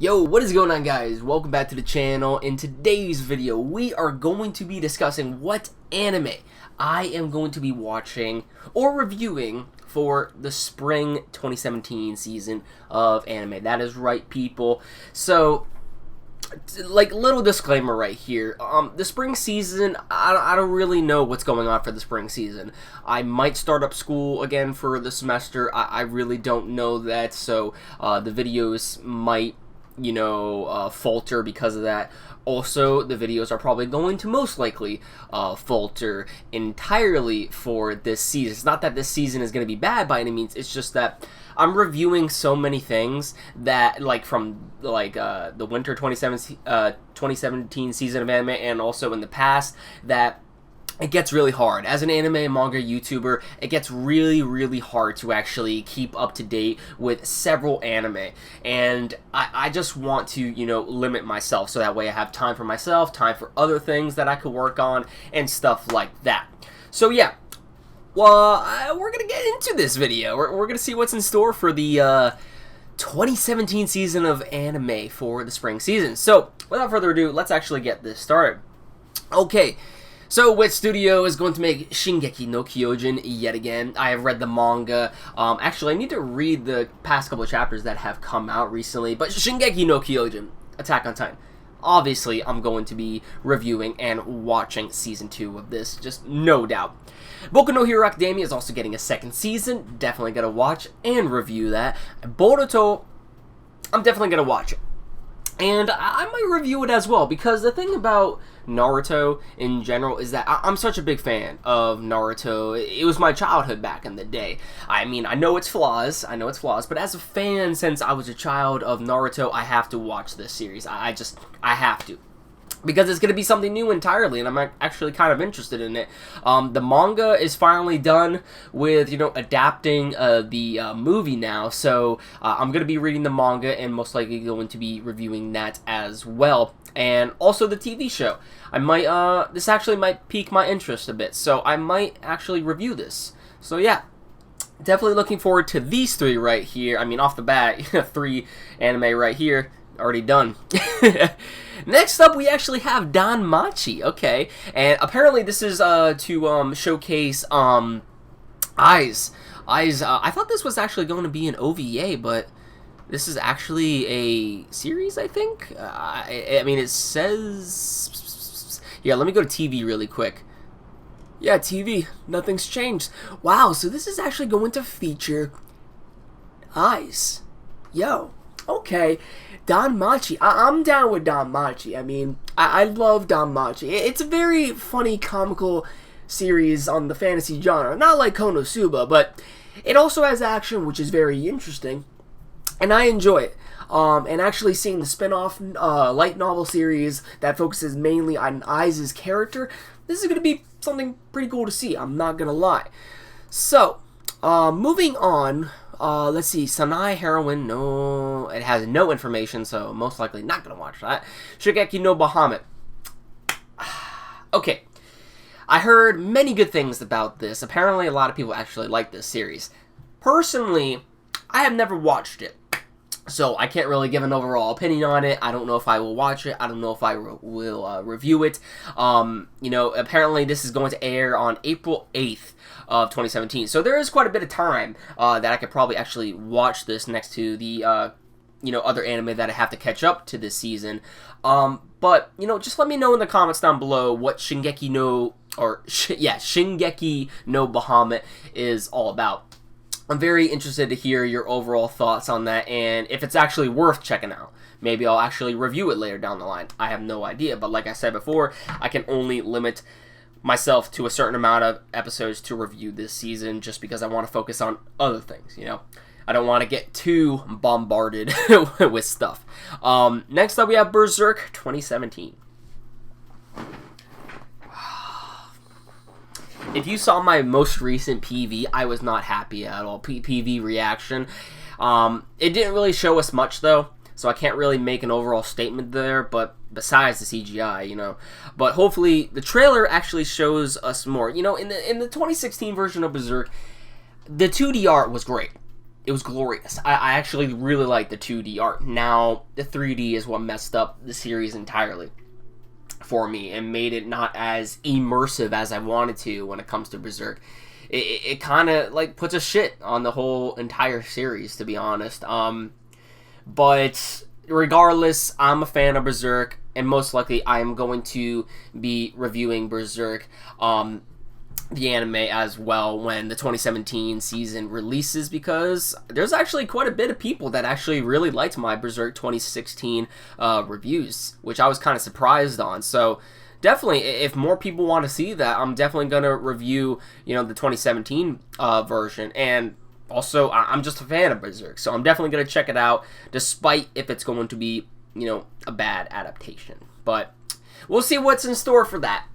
Yo, what is going on, guys? Welcome back to the channel. In today's video, we are going to be discussing what anime I am going to be watching or reviewing for the spring 2017 season of anime. That is right, people. So, like, little disclaimer right here. The spring season, I don't really know what's going on for the spring season. I might start up school again for the semester. I really don't know that, so the videos might falter because of that. Also, the videos are probably going to most likely falter entirely for this season. It's not that this season is going to be bad by any means. It's just that I'm reviewing so many things that, like, from the winter 2017 season of anime, and also in the past, that it gets really hard. As an anime and manga YouTuber, it gets really hard to actually keep up to date with several anime. And I just want to, limit myself so that way I have time for myself, time for other things that I could work on, and stuff like that. So yeah, well, we're going to get into this video. We're going to see what's in store for the 2017 season of anime for the spring season. So without further ado, let's actually get this started. Okay. So, which studio is going to make Shingeki no Kyojin yet again? I have read the manga. Actually, I need to read the past couple of chapters that have come out recently. But Shingeki no Kyojin, Attack on Titan. Obviously, I'm going to be reviewing and watching Season 2 of this, just no doubt. Boku no Hero Academia is also getting a second season. Definitely going to watch and review that. Boruto, I'm definitely going to watch it. And I might review it as well, because the thing about Naruto in general is that I'm such a big fan of Naruto. It was my childhood back in the day. I mean, I know it's flaws, but as a fan, since I was a child of Naruto, I have to watch this series. I have to. Because it's going to be something new entirely, and I'm actually kind of interested in it. The manga is finally done with, adapting the movie now, so I'm going to be reading the manga and most likely going to be reviewing that as well. And also the TV show. I might, this actually might pique my interest a bit, so I might actually review this. So yeah. Definitely looking forward to these three right here. I mean, off the bat, 3 anime right here. Already done. Next up, we actually have Danmachi. Okay, and apparently this is to showcase Eyes. I thought this was actually going to be an OVA, but this is actually a series, I think. I mean, it says... Yeah, let me go to TV really quick. Yeah, TV. Nothing's changed. Wow, so this is actually going to feature Eyes. Yo. Okay, Danmachi. I'm down with Danmachi. I mean, I love Danmachi. It's a very funny, comical series on the fantasy genre. Not like Konosuba, but it also has action, which is very interesting. And I enjoy it. And actually seeing the spin-off light novel series that focuses mainly on Ai's character, this is going to be something pretty cool to see. I'm not going to lie. So, moving on... let's see, Sanai Heroine, no, it has no information, so most likely not gonna watch that. Shingeki no Bahamut. Okay, I heard many good things about this. Apparently a lot of people actually like this series. Personally, I have never watched it, so I can't really give an overall opinion on it. I don't know if I will watch it. I don't know if I will review it. Apparently this is going to air on April 8th. Of 2017. So there is quite a bit of time that I could probably actually watch this next to the, other anime that I have to catch up to this season. But, just let me know in the comments down below what Shingeki no Bahamut is all about. I'm very interested to hear your overall thoughts on that, and if it's actually worth checking out. Maybe I'll actually review it later down the line. I have no idea, but like I said before, I can only limit myself to a certain amount of episodes to review this season, just because I want to focus on other things, I don't want to get too bombarded with stuff. Next up, we have Berserk 2017. If you saw my most recent PV, I was not happy at all. PV reaction. It didn't really show us much, though, so I can't really make an overall statement there, but besides the CGI, But hopefully the trailer actually shows us more. In the 2016 version of Berserk, the 2D art was great. it was glorious. I actually really liked the 2D art. Now, the 3D is what messed up the series entirely for me and made it not as immersive as I wanted to when it comes to Berserk. It kind of like puts a shit on the whole entire series, to be honest. But regardless, I'm a fan of Berserk, and most likely I am going to be reviewing Berserk, the anime as well, when the 2017 season releases, because there's actually quite a bit of people that actually really liked my Berserk 2016 reviews, which I was kind of surprised on. So definitely, if more people want to see that, I'm definitely going to review, the 2017 version. And also, I'm just a fan of Berserk, so I'm definitely going to check it out, despite if it's going to be, a bad adaptation. But we'll see what's in store for that.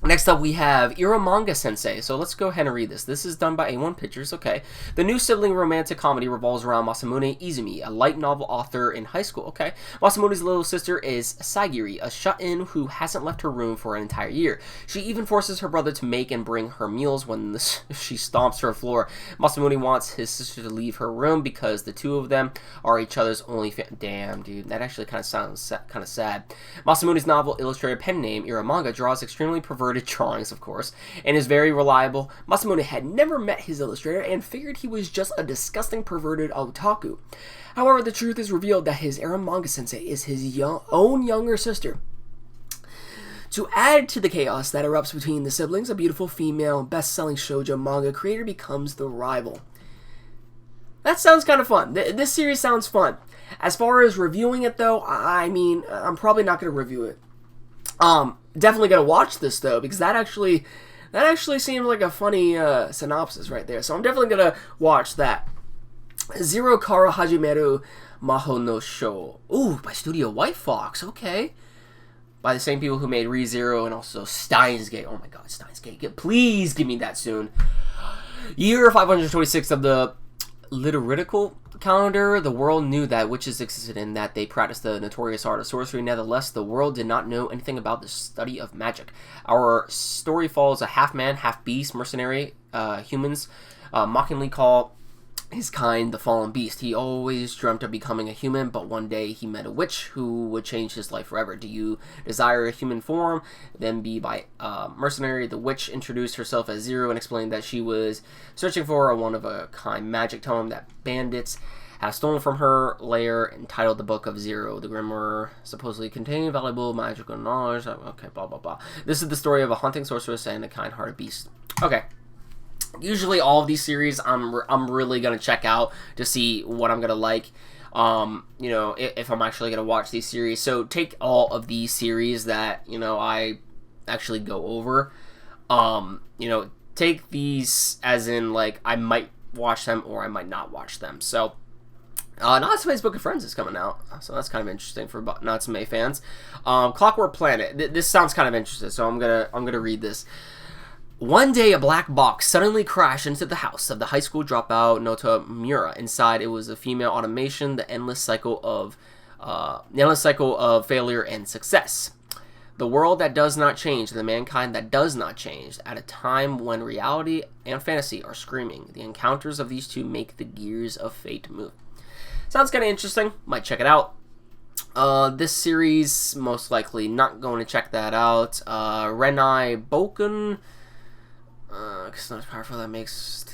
Next up, we have Eromanga Sensei. So let's go ahead and read this. This is done by A1 Pictures, okay. The new sibling romantic comedy revolves around Masamune Izumi, a light novel author in high school, okay. Masamune's little sister is Sagiri, a shut-in who hasn't left her room for an entire year. She even forces her brother to make and bring her meals when she stomps her floor. Masamune wants his sister to leave her room because the two of them are each other's only Damn, dude, that actually kind of sounds kind of sad. Masamune's novel illustrator pen name, Eromanga, draws extremely perverted drawings, of course, and is very reliable. Masamune had never met his illustrator and figured he was just a disgusting perverted otaku. However, the truth is revealed that his Eromanga sensei is his own younger sister. To add to the chaos that erupts between the siblings, a beautiful female best-selling shoujo manga creator becomes the rival. That sounds kind of fun. This series sounds fun. As far as reviewing it, though, I mean, I'm probably not going to review it. Definitely gonna watch this though, because that actually seems like a funny synopsis right there. So I'm definitely gonna watch that. Zero Kara Hajimeru Mahou no Show. Ooh, by Studio White Fox. Okay, by the same people who made ReZero and also Steins Gate. Oh my God, Steins Gate! Please give me that soon. Year 526 of the liturgical calendar. The world knew that witches existed and that they practiced the notorious art of sorcery. Nevertheless, the world did not know anything about the study of magic. Our story follows a half-man, half-beast mercenary humans mockingly call his kind the fallen beast. He always dreamt of becoming a human, but one day he met a witch who would change his life forever. Do you desire a human form? Then be by mercenary. The witch introduced herself as Zero and explained that she was searching for a one-of-a-kind magic tome that bandits have stolen from her lair, entitled The Book of Zero. The grimoire supposedly contained valuable magical knowledge. Okay, blah, blah, blah. This is the story of a hunting sorceress and a kind-hearted beast. Okay. Usually all of these series I'm really going to check out to see what I'm going to like, if I'm actually going to watch these series. So take all of these series that, I actually go over, take these as in, like, I might watch them or I might not watch them. So, Natsume's Book of Friends is coming out, so that's kind of interesting for Natsume fans. Clockwork Planet. This sounds kind of interesting, so I'm gonna read this. One day, a black box suddenly crashed into the house of the high school dropout Notamura. Inside, it was a female automation, the endless cycle of failure and success. The world that does not change, the mankind that does not change, at a time when reality and fantasy are screaming. The encounters of these two make the gears of fate move. Sounds kind of interesting. Might check it out. This series, most likely not going to check that out. Renai Boken. It's not as powerful. That makes...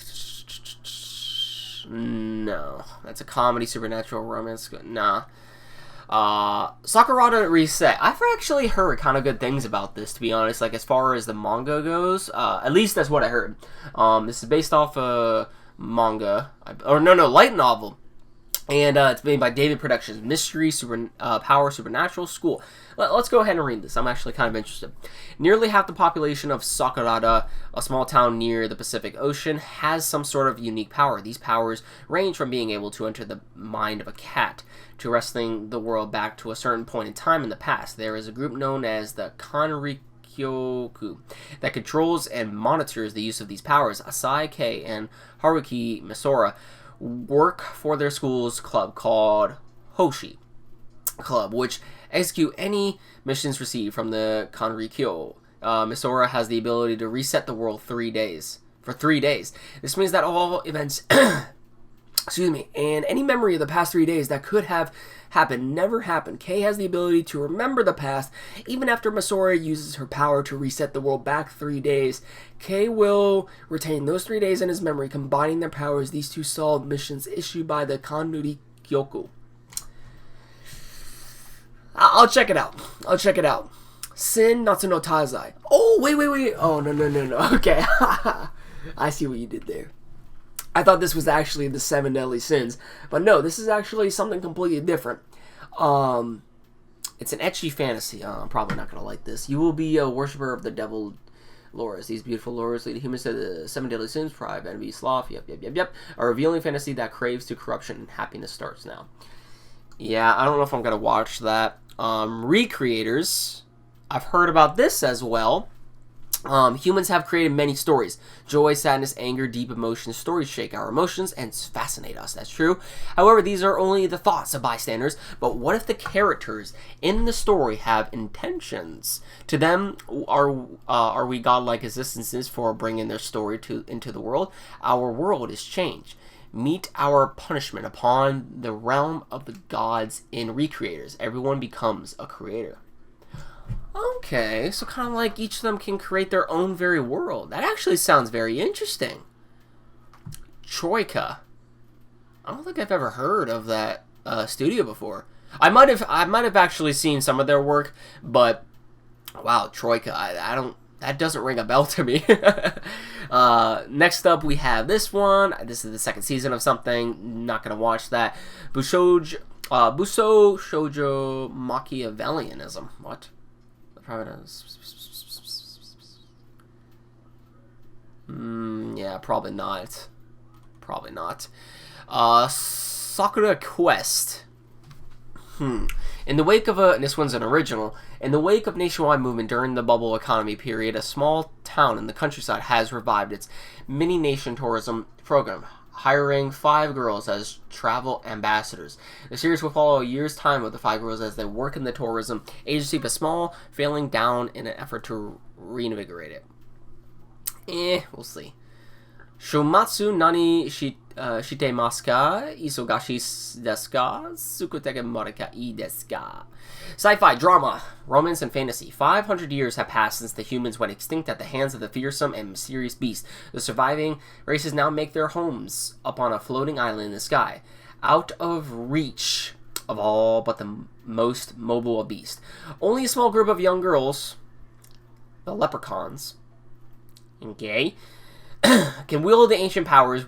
No. That's a comedy, supernatural, romance. Nah. Sakurada Reset. I've actually heard kind of good things about this, to be honest. Like, as far as the manga goes. At least that's what I heard. This is based off a manga. Light novel. And it's made by David Productions. Mystery, Power, Supernatural, School. Let's go ahead and read this. I'm actually kind of interested. Nearly half the population of Sakurada, a small town near the Pacific Ocean, has some sort of unique power. These powers range from being able to enter the mind of a cat to wresting the world back to a certain point in time in the past. There is a group known as the Kanrikyoku that controls and monitors the use of these powers. Asai Kei and Haruki Misora work for their school's club called Hoshi Club, which execute any missions received from the Kanrikyo. Misora has the ability to reset the world for 3 days. This means that all events excuse me, and any memory of the past 3 days that could have happened never happened. Kei has the ability to remember the past, even after Masora uses her power to reset the world back 3 days. Kei will retain those 3 days in his memory, combining their powers. These two solved missions issued by the Kanuri Kyoku. I'll check it out. I'll check it out. Sin Natsu no Taizai. Oh, wait. Oh, no. Okay. I see what you did there. I thought this was actually the 7 deadly sins, but no, this is actually something completely different. It's an ecchi fantasy. I'm probably not going to like this. You will be a worshiper of the devil lores. These beautiful lores lead humans to the 7 deadly sins: pride, envy, sloth, yep. A revealing fantasy that craves to corruption and happiness starts now. Yeah, I don't know if I'm going to watch that. Recreators. I've heard about this as well. Humans have created many stories. Joy, sadness, anger, deep emotions. Stories shake our emotions and fascinate us. That's true. However, these are only the thoughts of bystanders. But what if the characters in the story have intentions? To them, are we godlike existences for bringing their story into the world? Our world is changed. Meet our punishment upon the realm of the gods in Recreators. Everyone becomes a creator. Okay, so kind of like each of them can create their own very world. That actually sounds very interesting. Troika. I don't think I've ever heard of that studio before. I might have actually seen some of their work, but wow, Troika. I don't. That doesn't ring a bell to me. Next up, we have this one. This is the second season of something. Not gonna watch that. Buso Shoujo Machiavellianism. What? Yeah, probably not. Probably not. Sakura Quest. In the wake of and this one's an original. In the wake of nationwide movement during the bubble economy period, a small town in the countryside has revived its mini-nation tourism program, hiring 5 girls as travel ambassadors. The series will follow a year's time with the 5 girls as they work in the tourism agency, but small, failing down in an effort to reinvigorate it. We'll see. Shumatsu nani shitemasu ka? Isogashi desu ka? Sukuteke morika ii desu ka? Sci-fi, drama, romance, and fantasy. 500 years have passed since the humans went extinct at the hands of the fearsome and mysterious beast. The surviving races now make their homes upon a floating island in the sky, out of reach of all but the most mobile beast. Only a small group of young girls, the leprechauns, okay, can wield the ancient powers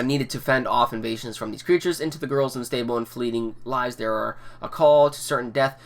needed to fend off invasions from these creatures. Into the girls' unstable and fleeting lives, there are a call to certain death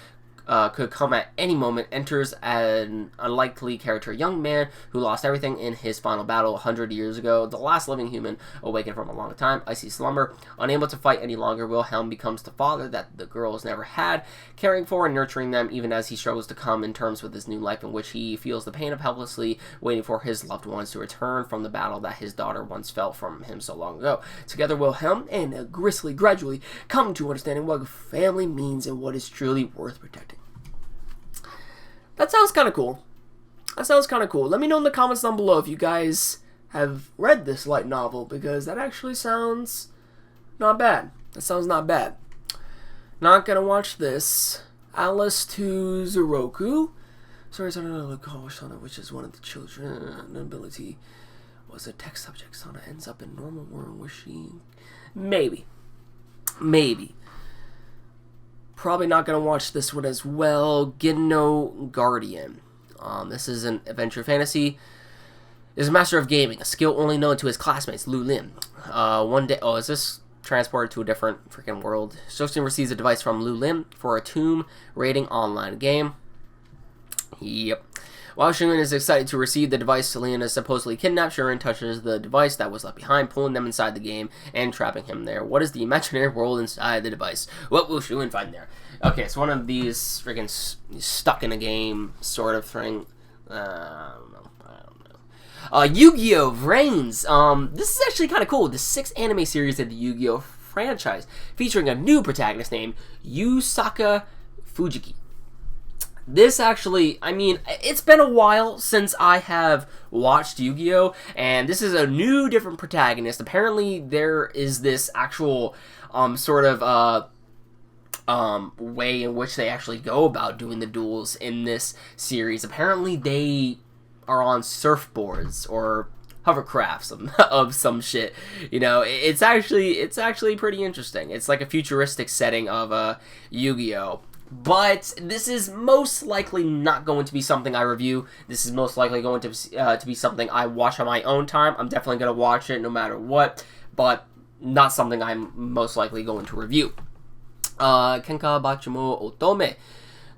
could come at any moment. Enters an unlikely character, a young man who lost everything in his final battle 100 years ago. The last living human awakened from a long time, icy slumber. Unable to fight any longer, Wilhelm becomes the father that the girls never had, caring for and nurturing them even as he struggles to come in terms with his new life, in which he feels the pain of helplessly waiting for his loved ones to return from the battle that his daughter once felt from him so long ago. Together, Wilhelm and Grizzly gradually come to understanding what family means and what is truly worth protecting. That sounds kind of cool. Let me know in the comments down below if you guys have read this light novel, because that actually sounds not bad. Not gonna watch this. Alice to Zoroku. Sorry, Sana, which is one of the children. Ability was a tech subject. Sana ends up in normal world where she... Maybe. Probably not going to watch this one as well. Ginno Guardian. This is an adventure fantasy. Is a master of gaming, a skill only known to his classmates, Lu Lin. One day... Oh, is this transported to a different freaking world? Shoshin receives a device from Lu Lin for a tomb raiding online game. Yep. While Shirin is excited to receive the device Selena is supposedly kidnapped, Shirin touches the device that was left behind, pulling them inside the game and trapping him there. What is the imaginary world inside the device? What will Shirin find there? Okay, it's one of these freaking stuck in a game sort of thing. I don't know. Yu-Gi-Oh! Reigns. This is actually kind of cool. The 6th anime series of the Yu-Gi-Oh! Franchise, featuring a new protagonist named Yusaka Fujiki. This actually, I mean, it's been a while since I have watched Yu-Gi-Oh! And this is a new, different protagonist. Apparently, there is this actual sort of way in which they actually go about doing the duels in this series. Apparently, they are on surfboards or hovercrafts of some shit. You know, it's actually pretty interesting. It's like a futuristic setting of Yu-Gi-Oh! But this is most likely not going to be something I review. This is most likely going to be something I watch on my own time. I'm definitely going to watch it no matter what, but not something I'm most likely going to review. Kenka Bachumo Otome.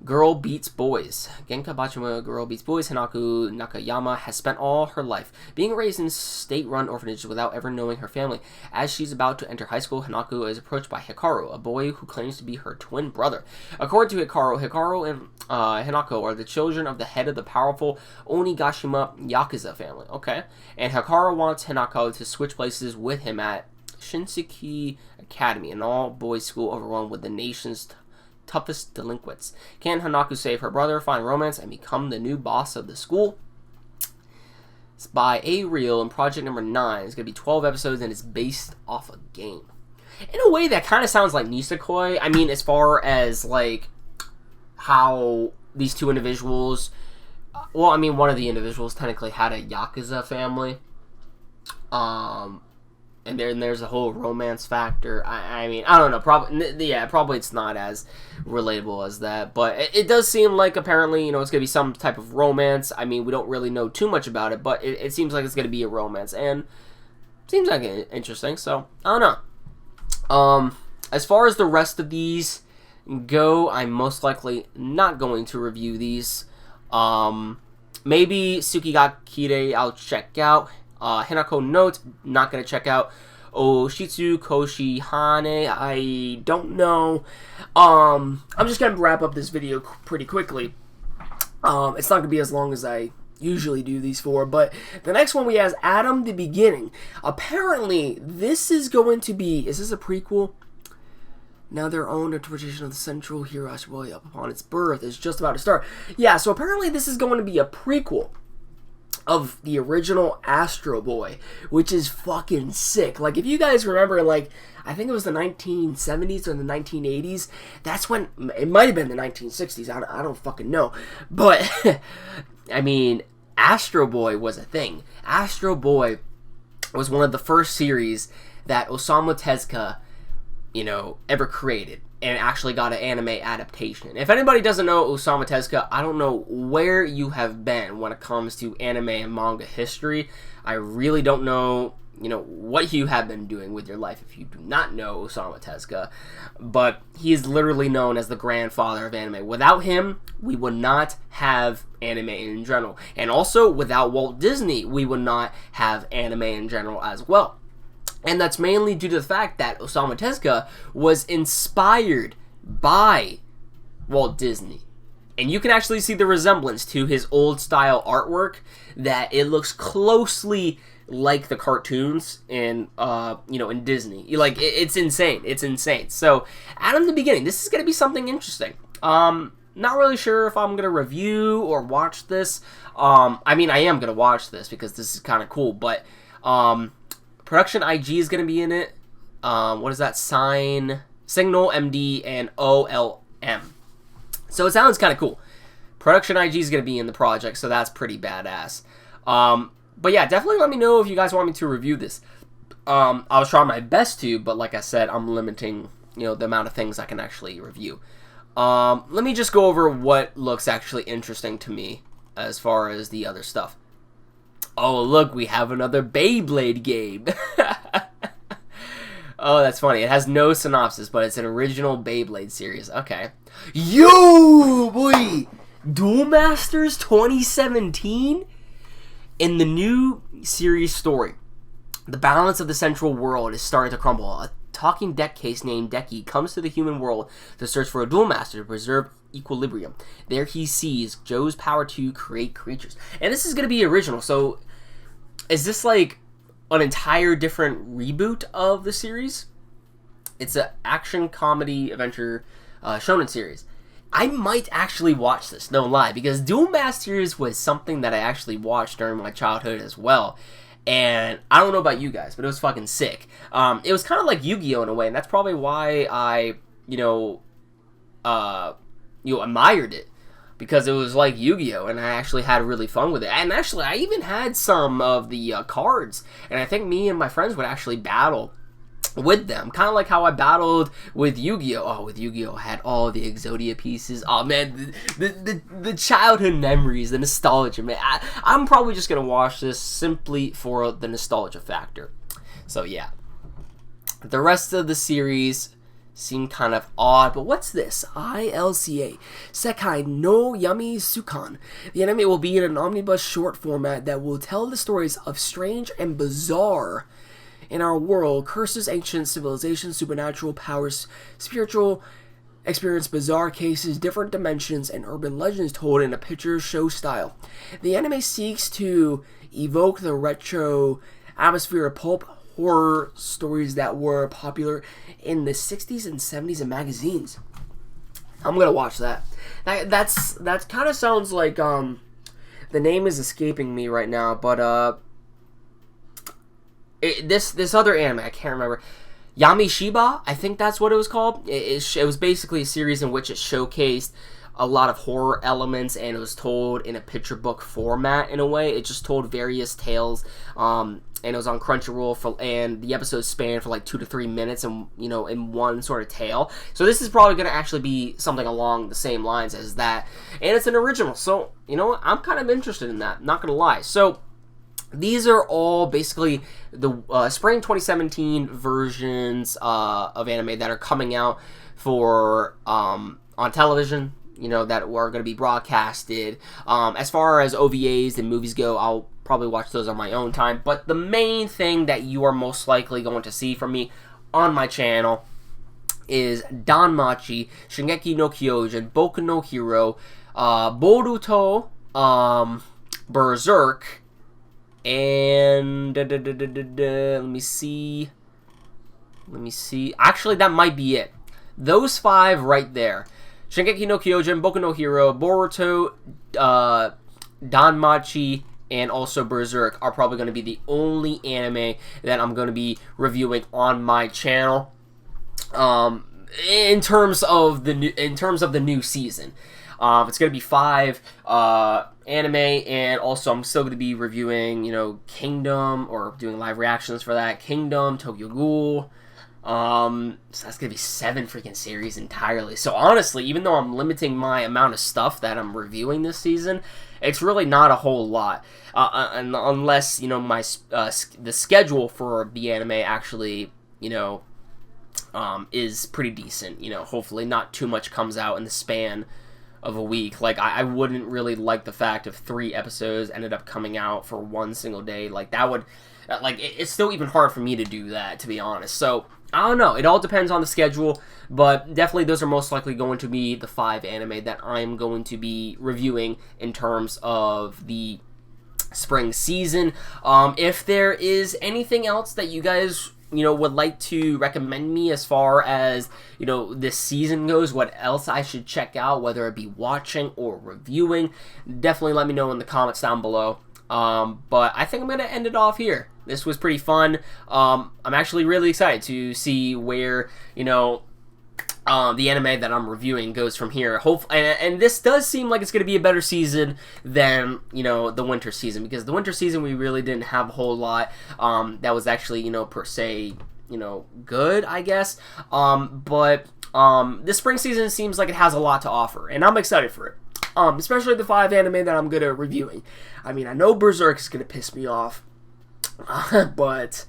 Girl Beats Boys. Genka Bachima, Girl Beats Boys. Hanaku Nakayama has spent all her life being raised in state-run orphanages without ever knowing her family. As she's about to enter high school, Hanaku is approached by Hikaru, a boy who claims to be her twin brother. According to Hikaru and Hanako are the children of the head of the powerful Onigashima Yakuza family. Okay. And Hikaru wants Hanako to switch places with him at Shinseki Academy, an all-boys school overrun with the nation's toughest delinquents. Can Hanaku save her brother, find romance, and become the new boss of the school? It's by A Real, and project number 9. It's going to be 12 episodes, and it's based off a game. In a way, that kind of sounds like Nisekoi. I mean, as far as, like, how these two individuals... Well, I mean, one of the individuals technically had a Yakuza family. And then there's a whole romance factor. I mean, I don't know. Probably it's not as relatable as that. But it does seem like apparently, you know, it's going to be some type of romance. I mean, we don't really know too much about it, but it seems like it's going to be a romance. And it seems like interesting, so I don't know. As far as the rest of these go, I'm most likely not going to review these. Maybe Tsukigakure I'll check out. Hinako Note, not going to check out. Oshitsu Koshihane, I don't know. I'm just going to wrap up this video pretty quickly. It's not going to be as long as I usually do these for, but the next one we have is Adam the Beginning. Apparently, this is going to be... Is this a prequel? Now their own interpretation of the central hero Astro Boy upon its birth is just about to start. Yeah, so apparently this is going to be a prequel of the original Astro Boy, which is fucking sick. Like, if you guys remember, like, I think it was the 1970s or the 1980s, that's when, it might have been the 1960s, I don't fucking know, but, I mean, Astro Boy was a thing. Astro Boy was one of the first series that Osamu Tezuka, you know, ever created, and actually got an anime adaptation. If anybody doesn't know Osamu Tezuka, I don't know where you have been when it comes to anime and manga history. I really don't know, you know, what you have been doing with your life if you do not know Osamu Tezuka. But he is literally known as the grandfather of anime. Without him, we would not have anime in general. And also, without Walt Disney, we would not have anime in general as well. And that's mainly due to the fact that Osamu Tezuka was inspired by Walt Disney. And you can actually see the resemblance to his old style artwork, that it looks closely like the cartoons in, you know, in Disney. Like, it's insane. It's insane. So, Adam the Beginning, this is going to be something interesting. Not really sure if I'm going to review or watch this. I mean, I am going to watch this because this is kind of cool, but, Production IG is going to be in it. What is that? Signal, MD, and OLM. So it sounds kind of cool. Production IG is going to be in the project, so that's pretty badass. But yeah, definitely let me know if you guys want me to review this. I'll try my best to, but like I said, I'm limiting, you know, the amount of things I can actually review. Let me just go over what looks actually interesting to me as far as the other stuff. Oh, look, we have another Beyblade game. Oh, that's funny. It has no synopsis, but it's an original Beyblade series. Okay. Yo, boy! Duel Masters 2017? In the new series story, the balance of the central world is starting to crumble. A talking deck case named Deki comes to the human world to search for a duel master to preserve equilibrium. There he sees Joe's power to create creatures. And this is going to be original, so is this like an entire different reboot of the series? It's an action, comedy, adventure, shonen series. I might actually watch this, no lie, because Duel Masters was something that I actually watched during my childhood as well. And I don't know about you guys, but it was fucking sick. It was kind of like Yu-Gi-Oh in a way, and that's probably why I, admired it. Because it was like Yu-Gi-Oh, and I actually had really fun with it. And actually, I even had some of the cards, and I think me and my friends would actually battle with them, kind of like how I battled with Yu-Gi-Oh. Oh, with Yu-Gi-Oh, I had all the Exodia pieces. Oh man, the childhood memories, the nostalgia, man. I'm probably just gonna watch this simply for the nostalgia factor. So yeah, the rest of the series seem kind of odd, but what's this? ILCA Sekai no Yami Sukan. The anime will be in an omnibus short format that will tell the stories of strange and bizarre in our world, curses, ancient civilizations, supernatural powers, spiritual experience, bizarre cases, different dimensions, and urban legends told in a picture show style. The anime seeks to evoke the retro atmosphere of pulp horror stories that were popular in the 60s and 70s in magazines. I'm gonna watch that. That kind of sounds like the name is escaping me right now, but this other anime, I can't remember. Yami Shiba, I think that's what it was called. It was basically a series in which it showcased a lot of horror elements, and it was told in a picture book format in a way. It just told various tales, and it was on Crunchyroll, and the episodes spanned for like 2 to 3 minutes, and in one sort of tale. So this is probably going to actually be something along the same lines as that, and it's an original. So I'm kind of interested in that. Not going to lie. So these are all basically the spring 2017 versions of anime that are coming out for on television, that are going to be broadcasted. As far as OVAs and movies go, I'll probably watch those on my own time. But the main thing that you are most likely going to see from me on my channel is Danmachi, Shingeki no Kyojin, Boku no Hero, Boruto, Berserk, and let me see. Actually, that might be it. Those 5 right there. Shingeki no Kyojin, Boku no Hero, Boruto, Danmachi, and also Berserk are probably going to be the only anime that I'm going to be reviewing on my channel. In terms of the new season. It's going to be 5 anime, and also I'm still going to be reviewing, Kingdom, or doing live reactions for that. Kingdom, Tokyo Ghoul. So that's going to be 7 freaking series entirely. So honestly, even though I'm limiting my amount of stuff that I'm reviewing this season, it's really not a whole lot. Unless, the schedule for the anime actually, is pretty decent. Hopefully not too much comes out in the span of a week. Like, I wouldn't really like the fact if 3 episodes ended up coming out for one single day. Like, that would, it's still even hard for me to do that, to be honest. So, I don't know. It all depends on the schedule, but definitely those are most likely going to be the 5 anime that I'm going to be reviewing in terms of the spring season. If there is anything else that you guys would like to recommend me as far as, this season goes, what else I should check out, whether it be watching or reviewing, definitely let me know in the comments down below. But I think I'm going to end it off here. This was pretty fun. I'm actually really excited to see where, the anime that I'm reviewing goes from here. And this does seem like it's going to be a better season than, the winter season. Because the winter season, we really didn't have a whole lot that was actually, per se, good, I guess. But this spring season seems like it has a lot to offer. And I'm excited for it. Especially the 5 anime that I'm going to reviewing. I mean, I know Berserk is going to piss me off. But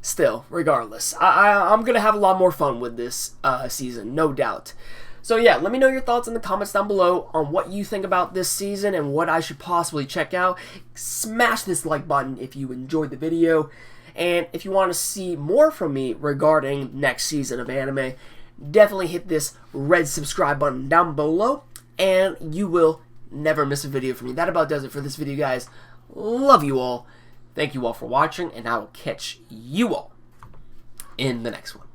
still, regardless, I'm going to have a lot more fun with this season, no doubt. So yeah, let me know your thoughts in the comments down below on what you think about this season and what I should possibly check out. Smash this like button if you enjoyed the video. And if you want to see more from me regarding next season of anime, definitely hit this red subscribe button down below. And you will never miss a video from me. That about does it for this video, guys. Love you all. Thank you all for watching, and I will catch you all in the next one.